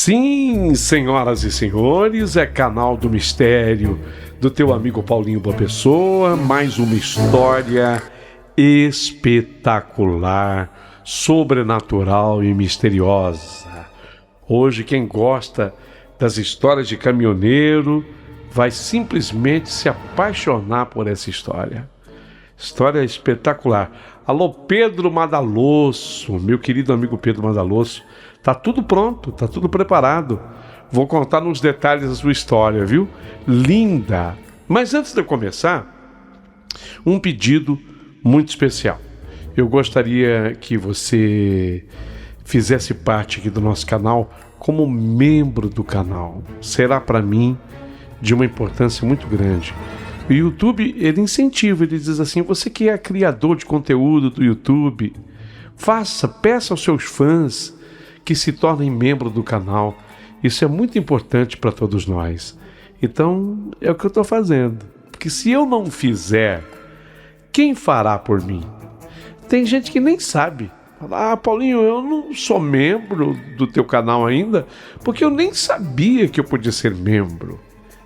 Sim, senhoras e senhores, é Canal do Mistério, do teu amigo Paulinho Boa Pessoa, mais uma história espetacular, sobrenatural e misteriosa. Hoje, quem gosta das histórias de caminhoneiro vai simplesmente se apaixonar por essa história. História espetacular. Alô, Pedro Madalosso, meu querido amigo Pedro Madalosso. Tá tudo pronto, tá tudo preparado. Vou contar nos detalhes da sua história, viu? Linda! Mas antes de eu começar, um pedido muito especial. Eu gostaria que você fizesse parte aqui do nosso canal como membro do canal. Será para mim de uma importância muito grande. O YouTube, ele incentiva, ele diz assim: você que é criador de conteúdo do YouTube, peça aos seus fãs que se tornem membro do canal. Isso é muito importante para todos nós. Então, é o que eu estou fazendo. Porque se eu não fizer, quem fará por mim? Tem gente que nem sabe. Fala: ah, Paulinho, eu não sou membro do teu canal ainda, porque eu nem sabia que eu podia ser membro.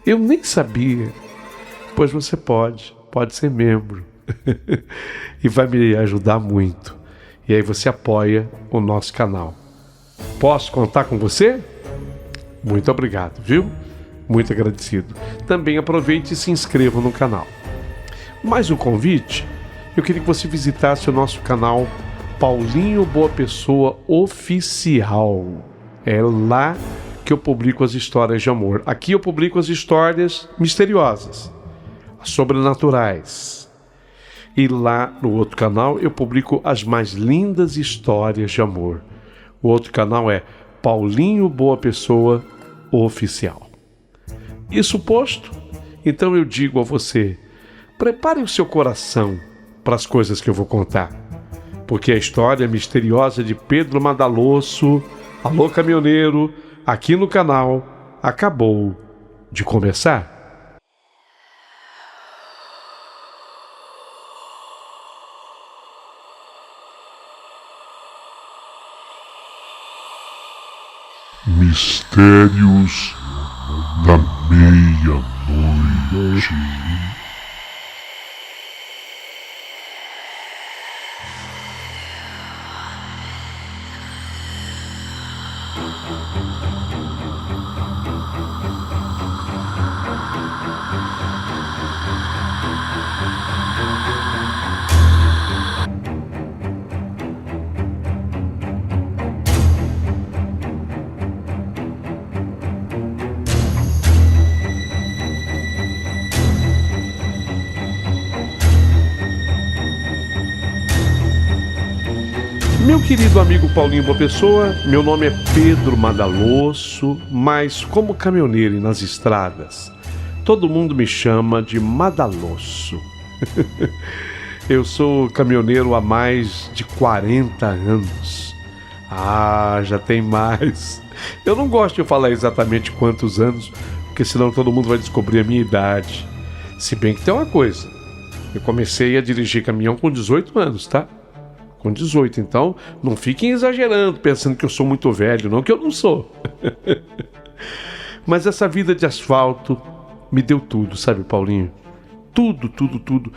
Eu nem sabia. Pois você pode ser membro. E vai me ajudar muito. E aí você apoia o nosso canal. Posso contar com você? Muito obrigado, viu? Muito agradecido. Também aproveite e se inscreva no canal. Mais um convite, eu queria que você visitasse o nosso canal Paulinho Boa Pessoa Oficial. É lá que eu publico as histórias de amor. Aqui eu publico as histórias misteriosas, sobrenaturais. E lá no outro canal eu publico as mais lindas histórias de amor. O outro canal é Paulinho Boa Pessoa Oficial. Isso posto, então eu digo a você: prepare o seu coração para as coisas que eu vou contar, porque a história misteriosa de Pedro Madalosso, alô caminhoneiro, aqui no canal, acabou de começar. Mistérios da Meia-Noite. Meu querido amigo Paulinho Boa Pessoa, meu nome é Pedro Madalosso, mas como caminhoneiro e nas estradas, todo mundo me chama de Madalosso. Eu sou caminhoneiro há mais de 40 anos. Ah, já tem mais. Eu não gosto de falar exatamente quantos anos, porque senão todo mundo vai descobrir a minha idade. Se bem que tem uma coisa, eu comecei a dirigir caminhão com 18 anos, tá? Com 18, então não fiquem exagerando, pensando que eu sou muito velho, não, que eu não sou. Mas essa vida de asfalto me deu tudo, sabe, Paulinho? Tudo, tudo, tudo.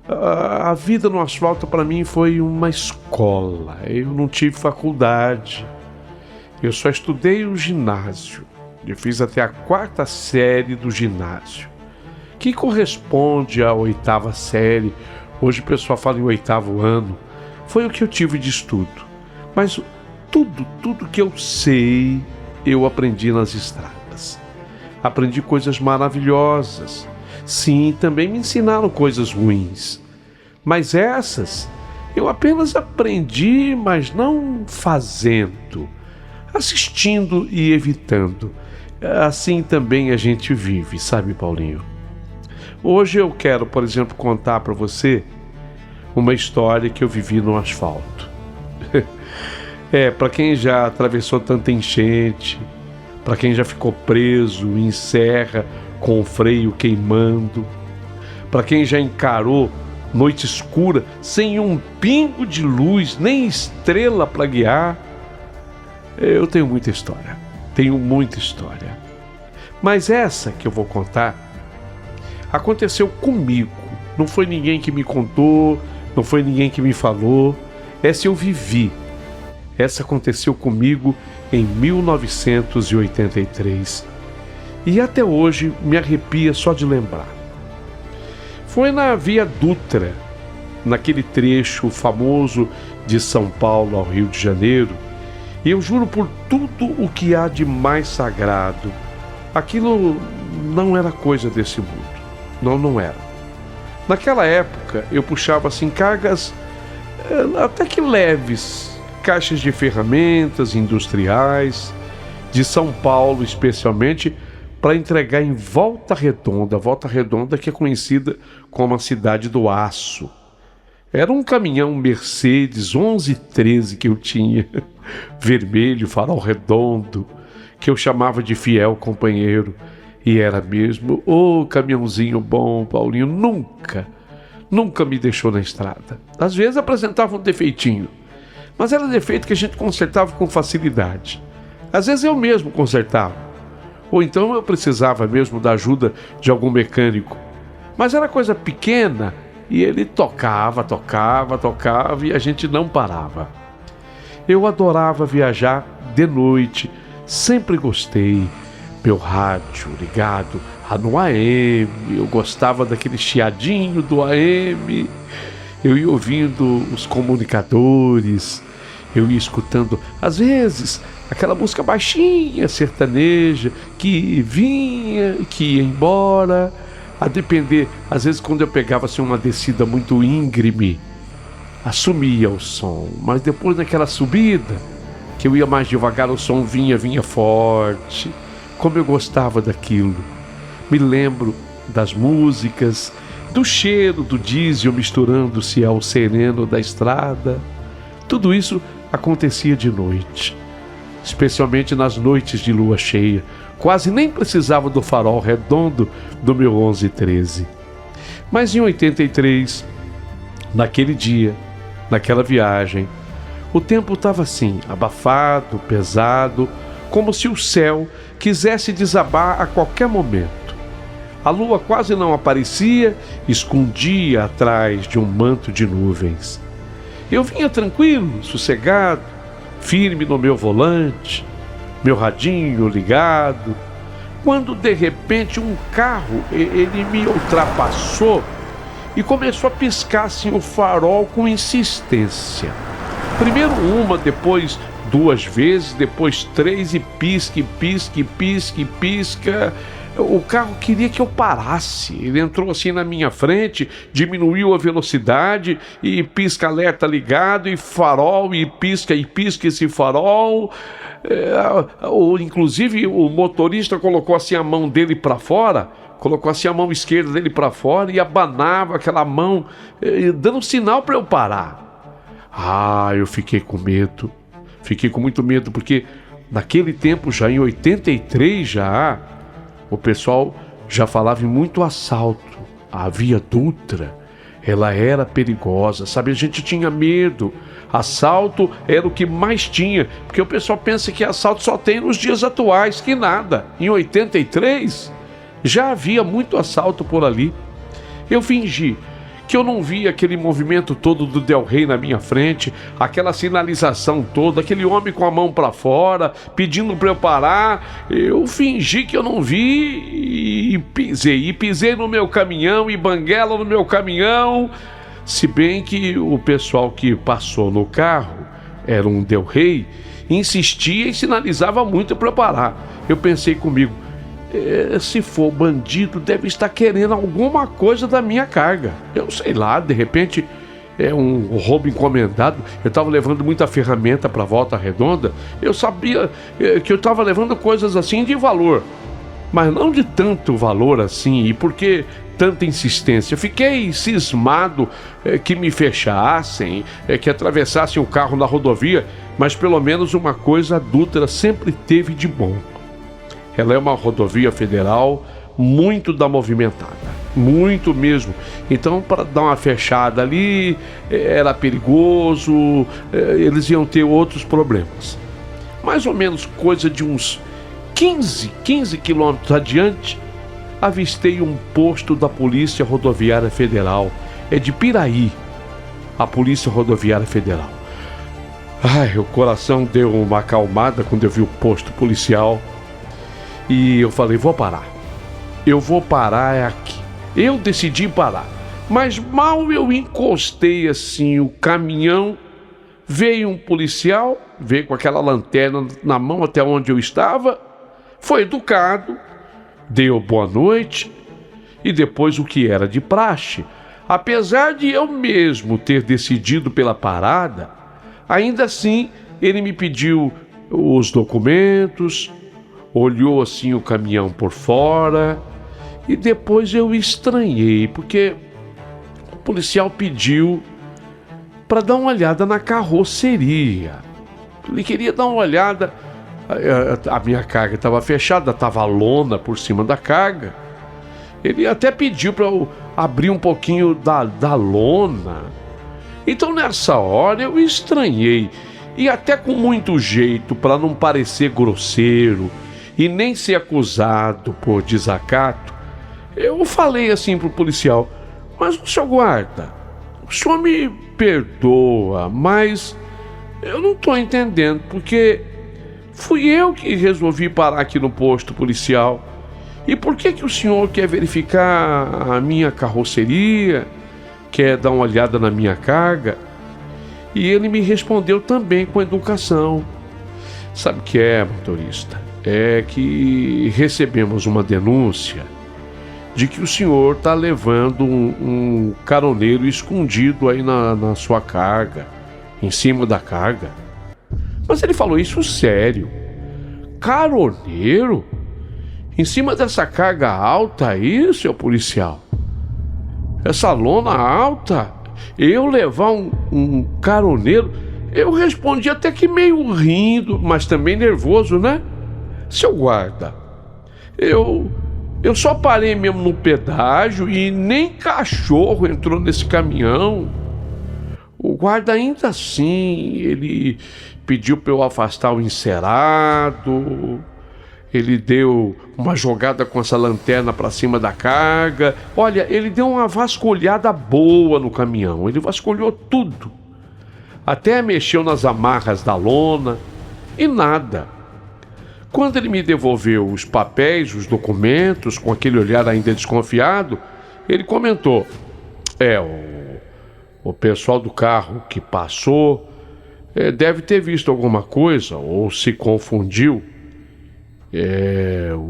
A vida no asfalto para mim foi uma escola. Eu não tive faculdade. Eu só estudei o ginásio. Eu fiz até a 4ª série do ginásio, que corresponde à 8ª série. Hoje o pessoal fala em 8º ano. Foi o que eu tive de estudo. Mas tudo que eu sei, eu aprendi nas estradas. Aprendi coisas maravilhosas. Sim, também me ensinaram coisas ruins. Mas essas, eu apenas aprendi, mas não fazendo. Assistindo e evitando. Assim também a gente vive, sabe, Paulinho? Hoje eu quero, por exemplo, contar para você uma história que eu vivi no asfalto. Para quem já atravessou tanta enchente, para quem já ficou preso em serra com o freio queimando, para quem já encarou noite escura sem um pingo de luz, nem estrela para guiar, eu tenho muita história. tenho muita história. Mas essa que eu vou contar aconteceu comigo. Não foi ninguém que me contou, não foi ninguém que me falou. Essa eu vivi. Essa aconteceu comigo em 1983. E até hoje me arrepia só de lembrar. Foi na Via Dutra, naquele trecho famoso de São Paulo ao Rio de Janeiro. E eu juro por tudo o que há de mais sagrado, aquilo não era coisa desse mundo. Não era. Naquela época eu puxava assim cargas até que leves, caixas de ferramentas industriais, de São Paulo especialmente, para entregar em Volta Redonda que é conhecida como a cidade do aço. Era um caminhão Mercedes 1113 que eu tinha, vermelho, farol redondo, que eu chamava de fiel companheiro. E era mesmo, caminhãozinho bom, Paulinho, nunca me deixou na estrada. Às vezes apresentava um defeitinho, mas era defeito que a gente consertava com facilidade. Às vezes eu mesmo consertava, ou então eu precisava mesmo da ajuda de algum mecânico. Mas era coisa pequena e ele tocava e a gente não parava. Eu adorava viajar de noite, sempre gostei. Meu rádio ligado no AM, eu gostava daquele chiadinho do AM, eu ia ouvindo os comunicadores, eu ia escutando, às vezes, aquela música baixinha, sertaneja, que vinha, que ia embora, a depender, às vezes quando eu pegava assim, uma descida muito íngreme, assumia o som, mas depois naquela subida, que eu ia mais devagar, o som vinha forte. Como eu gostava daquilo. Me lembro das músicas, do cheiro do diesel misturando-se ao sereno da estrada. Tudo isso acontecia de noite, especialmente nas noites de lua cheia. Quase nem precisava do farol redondo do meu 1113. Mas em 83, naquele dia, naquela viagem, o tempo estava assim, abafado, pesado, como se o céu quisesse desabar a qualquer momento. A lua quase não aparecia, escondia atrás de um manto de nuvens. Eu vinha tranquilo, sossegado, firme no meu volante, meu radinho ligado, quando de repente um carro, ele me ultrapassou e começou a piscar assim o farol com insistência. Primeiro uma, depois duas vezes, depois três e pisca. O carro queria que eu parasse. Ele entrou assim na minha frente, diminuiu a velocidade e pisca-alerta ligado e farol e pisca esse farol. Inclusive o motorista colocou assim a mão dele para fora, colocou assim a mão esquerda dele para fora e abanava aquela mão, dando sinal para eu parar. Eu fiquei com medo. Fiquei com muito medo, porque naquele tempo, já em 83, o pessoal já falava em muito assalto. A Via Dutra, ela era perigosa, sabe? A gente tinha medo. Assalto era o que mais tinha, porque o pessoal pensa que assalto só tem nos dias atuais, que nada. Em 83, já havia muito assalto por ali. Eu fingi que eu não via aquele movimento todo do Del Rey na minha frente, aquela sinalização toda, aquele homem com a mão para fora, pedindo para eu parar. Eu fingi que eu não vi e pisei no meu caminhão e banguela no meu caminhão. Se bem que o pessoal que passou no carro, era um Del Rey, insistia e sinalizava muito para eu parar. Eu pensei comigo, se for bandido, deve estar querendo alguma coisa da minha carga. Eu sei lá, de repente é um roubo encomendado. Eu estava levando muita ferramenta para Volta Redonda. Eu sabia que eu estava levando coisas assim de valor, mas não de tanto valor assim. E por que tanta insistência? Eu fiquei cismado que me fechassem, que atravessassem o carro na rodovia. Mas pelo menos uma coisa a Dutra sempre teve de bom: ela é uma rodovia federal muito movimentada, muito mesmo. Então, para dar uma fechada ali, era perigoso, eles iam ter outros problemas. Mais ou menos coisa de uns 15 quilômetros adiante, avistei um posto da Polícia Rodoviária Federal. É de Piraí, a Polícia Rodoviária Federal. Ai, o coração deu uma acalmada quando eu vi o posto policial. E eu falei, vou parar. Eu vou parar aqui. Eu decidi parar. Mas mal eu encostei assim o caminhão, veio um policial, veio com aquela lanterna na mão até onde eu estava, foi educado, deu boa noite e depois o que era de praxe. Apesar de eu mesmo ter decidido pela parada, ainda assim ele me pediu os documentos, olhou assim o caminhão por fora e depois eu estranhei, porque o policial pediu para dar uma olhada na carroceria. Ele queria dar uma olhada. A minha carga estava fechada, estava a lona por cima da carga. Ele até pediu para eu abrir um pouquinho da lona. Então nessa hora eu estranhei. E até com muito jeito, para não parecer grosseiro e nem ser acusado por desacato, eu falei assim pro policial: mas o senhor guarda, o senhor me perdoa, mas eu não estou entendendo, porque fui eu que resolvi parar aqui no posto policial. E por que o senhor quer verificar a minha carroceria, quer dar uma olhada na minha carga? E ele me respondeu também com educação. Sabe o que é, motorista? É que recebemos uma denúncia de que o senhor está levando um caroneiro escondido aí na sua carga, em cima da carga. Mas ele falou isso sério. Caroneiro? Em cima dessa carga alta aí, seu policial? Essa lona alta? Eu levar um caroneiro? Eu respondi até que meio rindo, mas também nervoso, né? Seu guarda, eu só parei mesmo no pedágio e nem cachorro entrou nesse caminhão. O guarda ainda assim, ele pediu para eu afastar o encerado, ele deu uma jogada com essa lanterna para cima da carga. Olha, ele deu uma vasculhada boa no caminhão, ele vasculhou tudo. Até mexeu nas amarras da lona e nada. Quando ele me devolveu os papéis, os documentos, com aquele olhar ainda desconfiado, ele comentou: o pessoal do carro que passou deve ter visto alguma coisa ou se confundiu.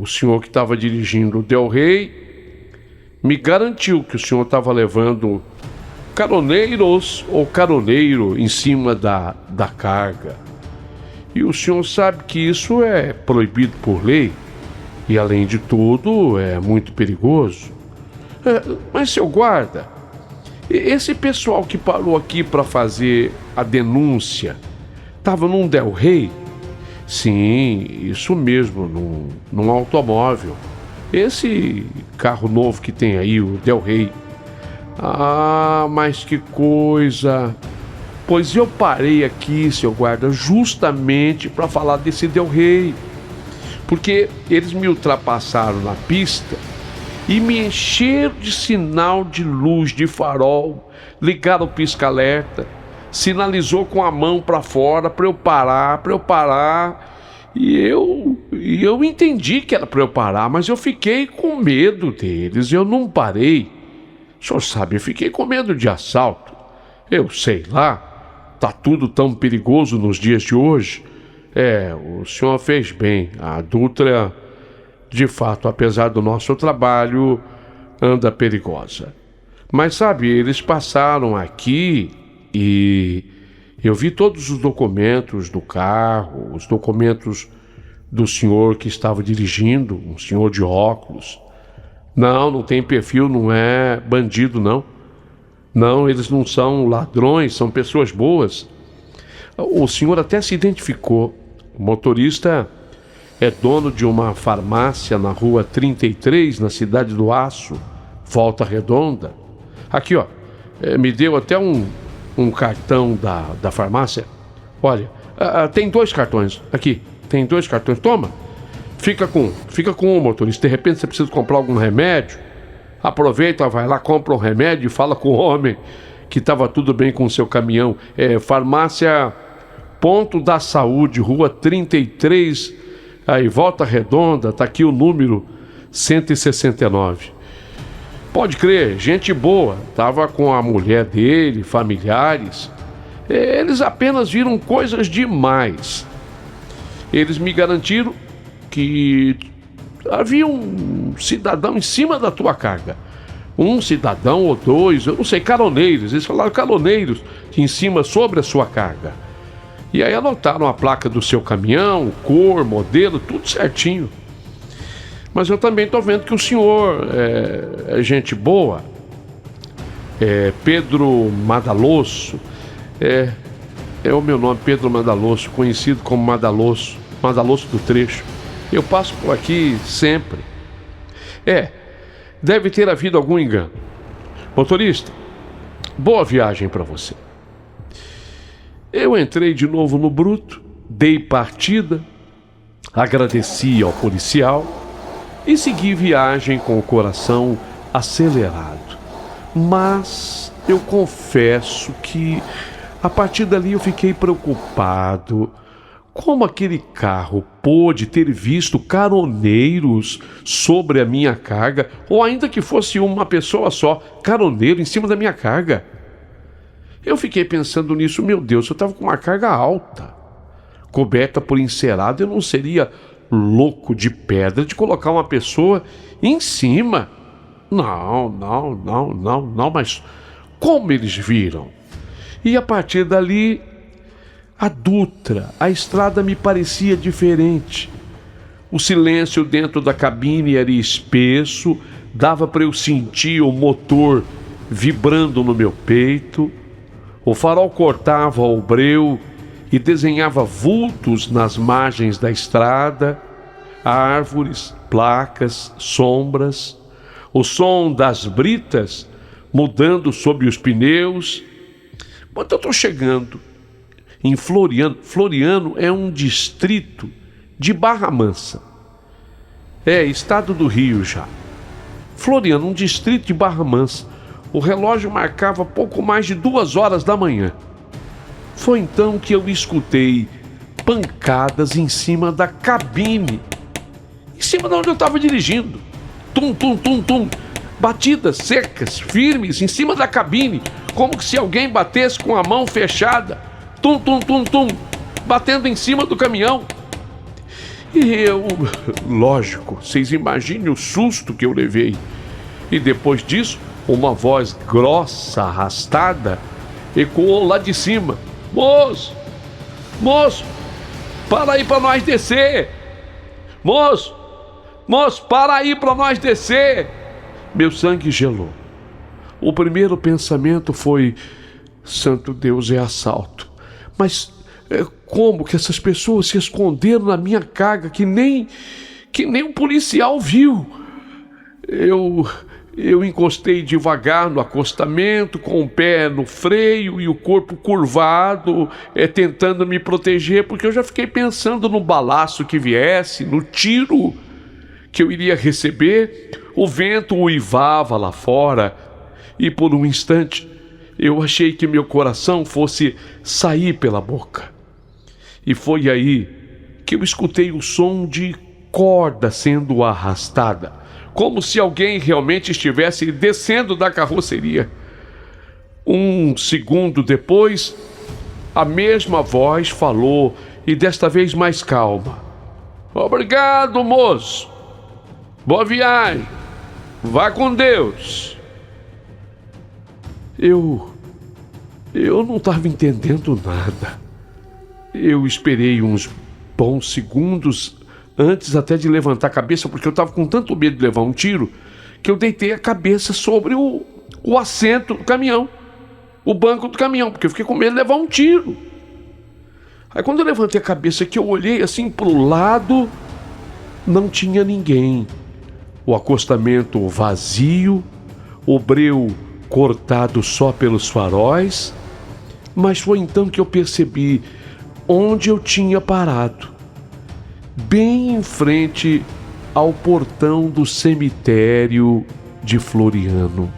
O senhor que estava dirigindo o Del Rey me garantiu que o senhor estava levando caroneiros ou caroneiro em cima da carga. E o senhor sabe que isso é proibido por lei e, além de tudo, é muito perigoso. Mas, seu guarda, esse pessoal que parou aqui para fazer a denúncia estava num Del Rey? Sim, isso mesmo, num automóvel. Esse carro novo que tem aí, o Del Rey. Ah, mas que coisa! Pois eu parei aqui, seu guarda, justamente para falar desse Del Rey. Porque eles me ultrapassaram na pista e me encheram de sinal de luz, de farol, ligaram o pisca-alerta, sinalizou com a mão para fora para eu parar. E eu entendi que era para eu parar, mas eu fiquei com medo deles, eu não parei. O senhor sabe, eu fiquei com medo de assalto. Eu sei lá. Tá tudo tão perigoso nos dias de hoje. O senhor fez bem. A Dutra, de fato, apesar do nosso trabalho, anda perigosa. Mas sabe, eles passaram aqui e eu vi todos os documentos do carro, os documentos do senhor que estava dirigindo, um senhor de óculos. Não tem perfil, não é bandido, não. Não, eles não são ladrões, são pessoas boas. O senhor até se identificou. O motorista é dono de uma farmácia na rua 33, na Cidade do Aço, Volta Redonda. Aqui, ó, me deu até um cartão da farmácia. Olha, tem 2 cartões. Aqui, tem 2 cartões. Toma. Fica com um, motorista. De repente você precisa comprar algum remédio. Aproveita, vai lá, compra um remédio e fala com o homem que estava tudo bem com o seu caminhão. Farmácia Ponto da Saúde, Rua 33, aí Volta Redonda, tá aqui o número 169. Pode crer, gente boa, tava com a mulher dele, familiares. Eles apenas viram coisas demais. Eles me garantiram que havia um cidadão em cima da tua carga. Um cidadão ou dois, eu não sei, caroneiros. Eles falaram caroneiros em cima, sobre a sua carga. E aí anotaram a placa do seu caminhão, cor, modelo, tudo certinho. Mas eu também estou vendo que o senhor é gente boa. Pedro Madalosso. É o meu nome, Pedro Madalosso, conhecido como Madalosso do Trecho. Eu passo por aqui sempre. Deve ter havido algum engano. Motorista, boa viagem para você. Eu entrei de novo no bruto, dei partida, agradeci ao policial e segui viagem com o coração acelerado. Mas eu confesso que a partir dali eu fiquei preocupado. Como aquele carro pôde ter visto caroneiros sobre a minha carga, ou ainda que fosse uma pessoa só, caroneiro em cima da minha carga? Eu fiquei pensando nisso, meu Deus, eu estava com uma carga alta, coberta por encerado, eu não seria louco de pedra de colocar uma pessoa em cima. Não, mas como eles viram? E a partir dali, a Dutra, a estrada me parecia diferente. O silêncio dentro da cabine era espesso, dava para eu sentir o motor vibrando no meu peito. O farol cortava o breu e desenhava vultos nas margens da estrada, árvores, placas, sombras, o som das britas mudando sob os pneus. Quando eu estou chegando em Floriano, Floriano é um distrito de Barra Mansa. Estado do Rio já. Floriano, um distrito de Barra Mansa. O relógio marcava pouco mais de 2 horas da manhã. Foi então que eu escutei pancadas em cima da cabine, em cima de onde eu estava dirigindo. Tum, tum, tum, tum. Batidas secas, firmes, em cima da cabine, como se alguém batesse com a mão fechada. Tum, tum, tum, tum, batendo em cima do caminhão. E eu, lógico, vocês imaginem o susto que eu levei. E depois disso, uma voz grossa, arrastada, ecoou lá de cima: Moço, para aí para nós descer. Moço, para aí para nós descer. Meu sangue gelou. O primeiro pensamento foi: santo Deus, é assalto. Mas como que essas pessoas se esconderam na minha carga que nem um policial viu? Eu encostei devagar no acostamento, com o pé no freio e o corpo curvado, tentando me proteger, porque eu já fiquei pensando no balaço que viesse, no tiro que eu iria receber. O vento uivava lá fora e por um instante eu achei que meu coração fosse sair pela boca. E foi aí que eu escutei o som de corda sendo arrastada, como se alguém realmente estivesse descendo da carroceria. Um segundo depois, a mesma voz falou, e desta vez mais calma: Obrigado, moço. Boa viagem. Vá com Deus. Eu não estava entendendo nada. Eu esperei uns bons segundos antes até de levantar a cabeça, porque eu estava com tanto medo de levar um tiro que eu deitei a cabeça sobre o assento do caminhão, o banco do caminhão, porque eu fiquei com medo de levar um tiro. Aí quando eu levantei a cabeça, que eu olhei assim para o lado, não tinha ninguém. O acostamento vazio, o breu cortado só pelos faróis. Mas foi então que eu percebi onde eu tinha parado. bem em frente ao portão do cemitério de Floriano.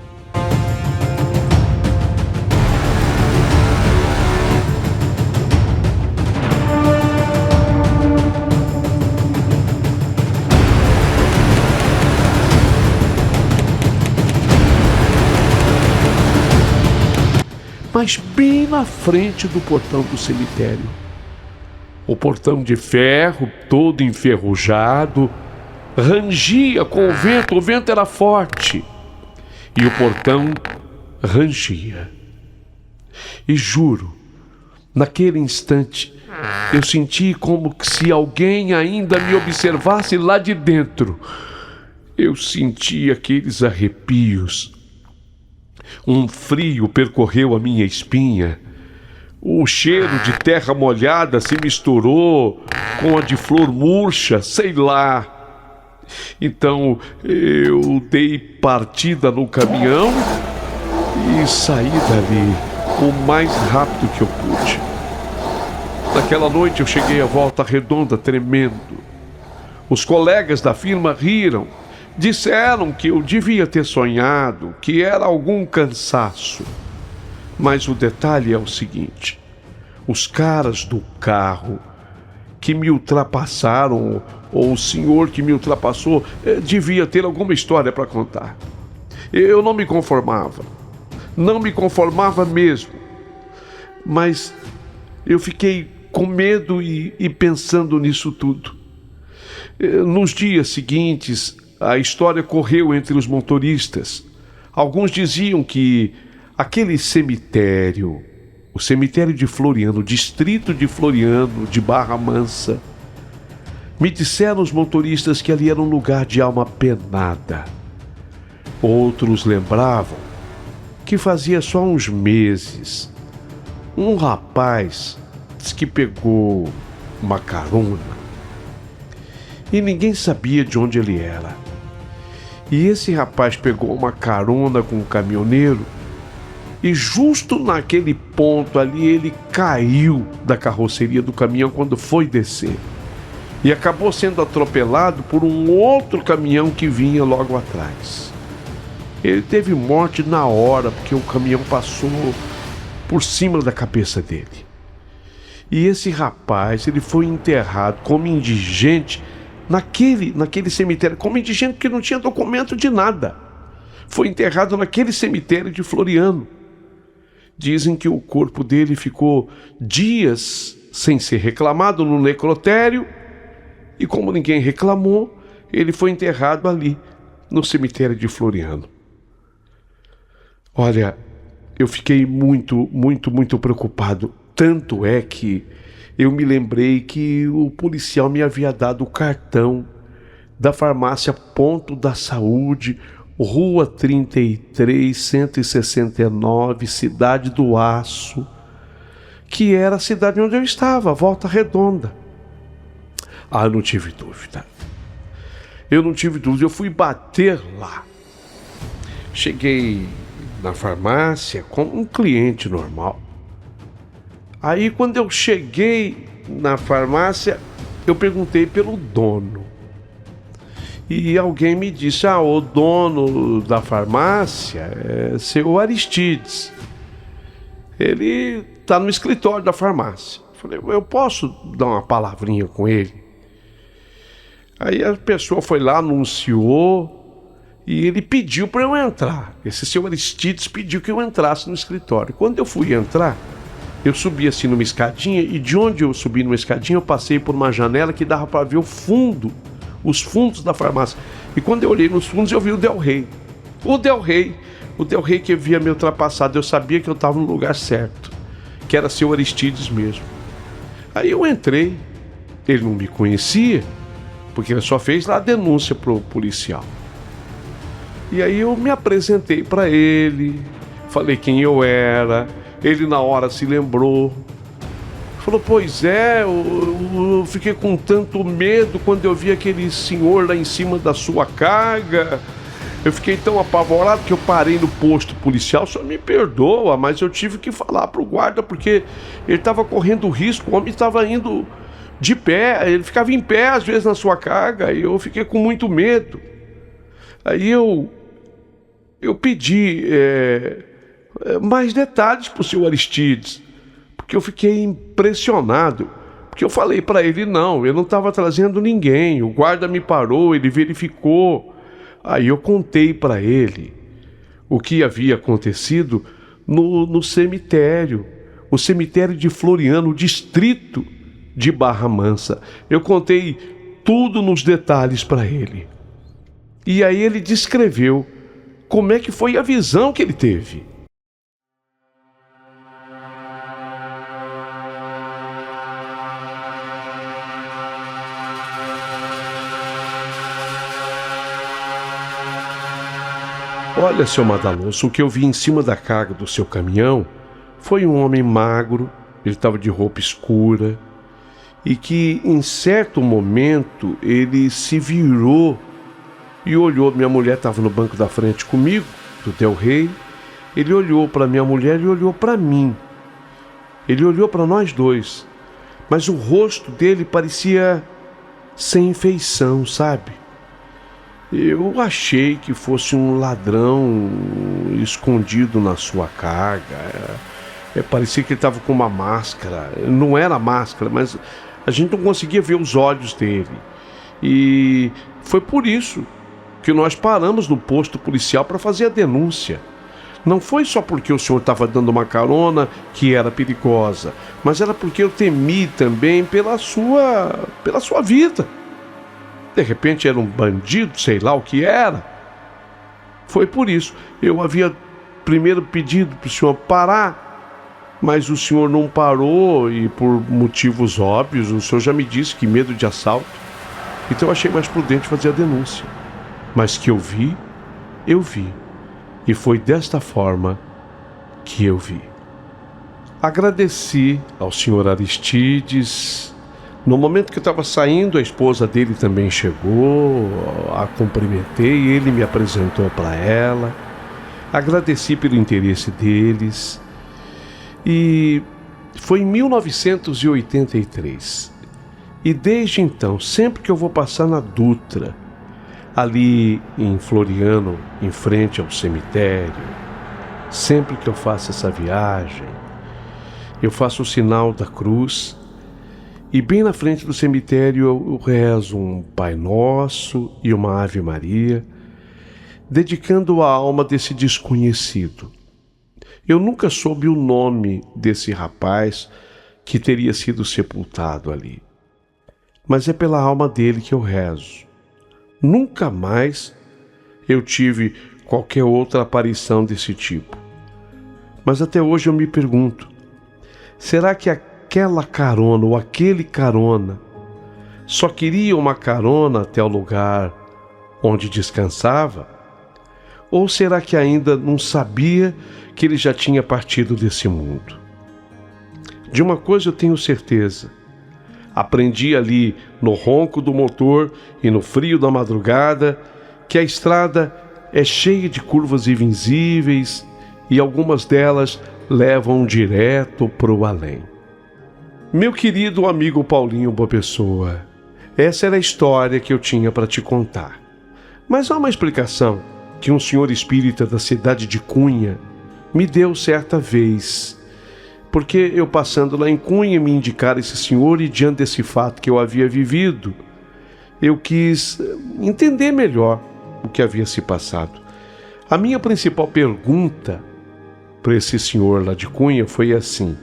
Mas bem na frente do portão do cemitério. O portão de ferro, todo enferrujado, rangia com o vento era forte, e o portão rangia. E juro, naquele instante, eu senti como se alguém ainda me observasse lá de dentro. Eu senti aqueles arrepios. Um frio percorreu a minha espinha. O cheiro de terra molhada se misturou com a de flor murcha, sei lá. Então eu dei partida no caminhão e saí dali o mais rápido que eu pude. Naquela noite eu cheguei à Volta Redonda tremendo. Os colegas da firma riram. Disseram que eu devia ter sonhado, que era algum cansaço. Mas o detalhe é o seguinte: os caras do carro que me ultrapassaram, ou o senhor que me ultrapassou, devia ter alguma história para contar. Eu não me conformava. Não me conformava mesmo. Mas eu fiquei com medo e pensando nisso tudo. Nos dias seguintes, a história correu entre os motoristas. Alguns diziam que aquele cemitério, o cemitério de Floriano, distrito de Floriano, de Barra Mansa, me disseram os motoristas que ali era um lugar de alma penada. Outros lembravam que fazia só uns meses um rapaz disse que pegou uma carona e ninguém sabia de onde ele era. E esse rapaz pegou uma carona com um caminhoneiro e justo naquele ponto ali ele caiu da carroceria do caminhão quando foi descer. E acabou sendo atropelado por um outro caminhão que vinha logo atrás. Ele teve morte na hora porque o caminhão passou por cima da cabeça dele. E esse rapaz, ele foi enterrado como indigente naquele cemitério, como indigente porque não tinha documento de nada. Foi enterrado naquele cemitério de Floriano. Dizem que o corpo dele ficou dias sem ser reclamado no necrotério, e como ninguém reclamou, ele foi enterrado ali, no cemitério de Floriano. Olha, eu fiquei muito preocupado. Tanto é que eu me lembrei que o policial me havia dado o cartão da farmácia Ponto da Saúde, Rua 33, 169, Cidade do Aço, que era a cidade onde eu estava, Volta Redonda. Ah, eu não tive dúvida. Eu fui bater lá. Cheguei na farmácia como um cliente normal. Aí, quando eu cheguei na farmácia, eu perguntei pelo dono. E alguém me disse: o dono da farmácia é seu Aristides. Ele está no escritório da farmácia. Falei: eu posso dar uma palavrinha com ele? Aí a pessoa foi lá, anunciou, e ele pediu para eu entrar. Esse seu Aristides pediu que eu entrasse no escritório. Quando eu fui entrar, eu subi assim numa escadinha, e de onde eu subi numa escadinha, eu passei por uma janela que dava para ver o fundo, os fundos da farmácia. E quando eu olhei nos fundos, eu vi o Del Rey. O Del Rey que havia me ultrapassado. Eu sabia que eu estava no lugar certo, que era seu Aristides mesmo. Aí eu entrei. Ele não me conhecia, porque ele só fez lá a denúncia pro policial. E aí eu me apresentei para ele, falei quem eu era. Ele na hora se lembrou. Falou: pois é, eu fiquei com tanto medo quando eu vi aquele senhor lá em cima da sua carga. Eu fiquei tão apavorado que eu parei no posto policial. Só me perdoa, mas eu tive que falar pro guarda porque ele estava correndo risco. O homem estava indo de pé, ele ficava em pé às vezes na sua carga, e eu fiquei com muito medo. Aí eu pedi mais detalhes para o senhor Aristides, porque eu fiquei impressionado, porque eu falei para ele, não, eu não estava trazendo ninguém, o guarda me parou, ele verificou. Aí eu contei para ele o que havia acontecido no cemitério, o cemitério de Floriano, distrito de Barra Mansa. Eu contei tudo nos detalhes para ele. E aí ele descreveu como é que foi a visão que ele teve. Olha, seu Madaloso, o que eu vi em cima da carga do seu caminhão foi um homem magro, ele estava de roupa escura, e que em certo momento ele se virou e olhou. Minha mulher estava no banco da frente comigo, do Del Rey. Ele olhou para minha mulher e olhou para mim. Ele olhou para nós dois, mas o rosto dele parecia sem feição, sabe? Eu achei que fosse um ladrão escondido na sua carga. Parecia que ele estava com uma máscara. Não era máscara, mas a gente não conseguia ver os olhos dele. E foi por isso que nós paramos no posto policial para fazer a denúncia. Não foi só porque o senhor estava dando uma carona que era perigosa, mas era porque eu temi também pela sua vida. De repente era um bandido, sei lá o que era. Foi por isso. Eu havia primeiro pedido para o senhor parar, mas o senhor não parou e por motivos óbvios, o senhor já me disse que medo de assalto. Então eu achei mais prudente fazer a denúncia. Mas que eu vi. E foi desta forma que eu vi. Agradeci ao senhor Aristides. No momento que eu estava saindo, a esposa dele também chegou, a cumprimentei, ele me apresentou para ela, agradeci pelo interesse deles, e foi em 1983. E desde então, sempre que eu vou passar na Dutra, ali em Floriano, em frente ao cemitério, sempre que eu faço essa viagem, eu faço o sinal da cruz. E bem na frente do cemitério eu rezo um Pai Nosso e uma Ave Maria, dedicando a alma desse desconhecido. Eu nunca soube o nome desse rapaz que teria sido sepultado ali. Mas é pela alma dele que eu rezo. Nunca mais eu tive qualquer outra aparição desse tipo. Mas até hoje eu me pergunto, será que aquela carona ou aquele carona só queria uma carona até o lugar onde descansava? Ou será que ainda não sabia que ele já tinha partido desse mundo? De uma coisa eu tenho certeza. Aprendi ali no ronco do motor e no frio da madrugada que a estrada é cheia de curvas invisíveis e algumas delas levam direto para o além. Meu querido amigo Paulinho Boa Pessoa, essa era a história que eu tinha para te contar. Mas há uma explicação que um senhor espírita da cidade de Cunha me deu certa vez, porque eu passando lá em Cunha me indicaram esse senhor e diante desse fato que eu havia vivido, eu quis entender melhor o que havia se passado. A minha principal pergunta para esse senhor lá de Cunha foi assim: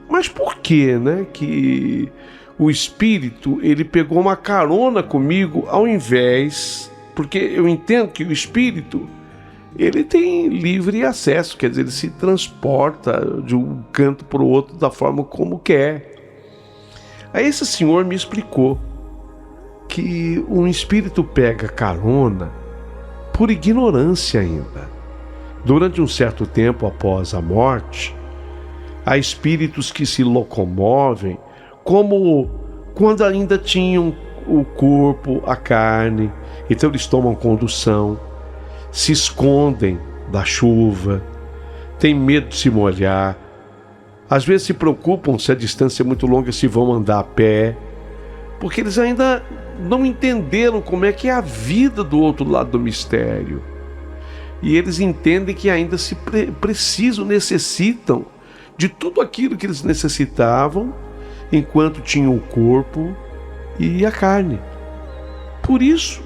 mas por que, que o espírito ele pegou uma carona comigo ao invés... Porque eu entendo que o espírito ele tem livre acesso, quer dizer, ele se transporta de um canto para o outro da forma como quer. Aí esse senhor me explicou que um espírito pega carona por ignorância ainda. Durante um certo tempo após a morte, há espíritos que se locomovem como quando ainda tinham o corpo, a carne. Então eles tomam condução, se escondem da chuva, têm medo de se molhar, às vezes se preocupam se a distância é muito longa, se vão andar a pé. porque eles ainda não entenderam como é que é a vida do outro lado do mistério. E eles entendem que ainda necessitam de tudo aquilo que eles necessitavam enquanto tinham o corpo e a carne. Por isso,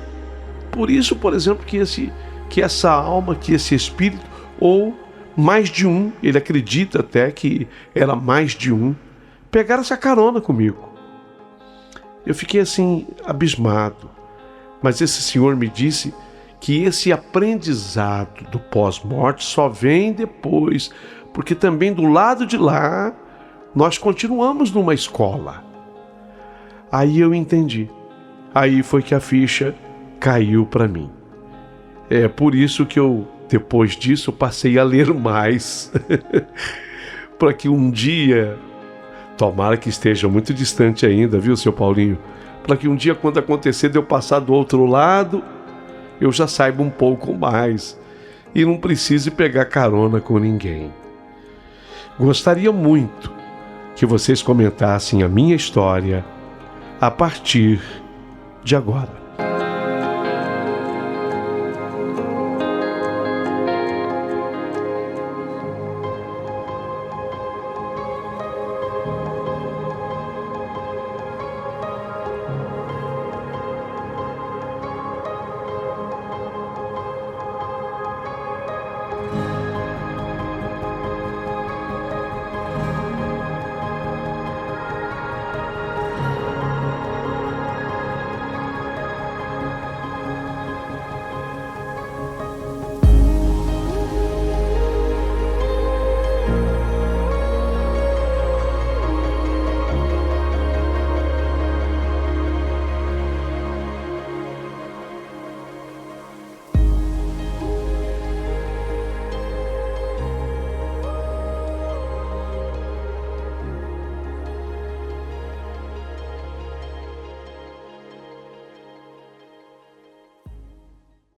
por exemplo, que essa alma, que esse espírito, ou mais de um, ele acredita até que era mais de um, pegaram essa carona comigo. Eu fiquei assim, abismado. Mas esse senhor me disse que esse aprendizado do pós-morte só vem depois, porque também do lado de lá, nós continuamos numa escola. Aí eu entendi. Aí foi que a ficha caiu para mim. É por isso que eu, depois disso, passei a ler mais. Para que um dia, tomara que esteja muito distante ainda, viu, seu Paulinho? Para que um dia, quando acontecer de eu passar do outro lado, eu já saiba um pouco mais e não precise pegar carona com ninguém. Gostaria muito que vocês comentassem a minha história a partir de agora.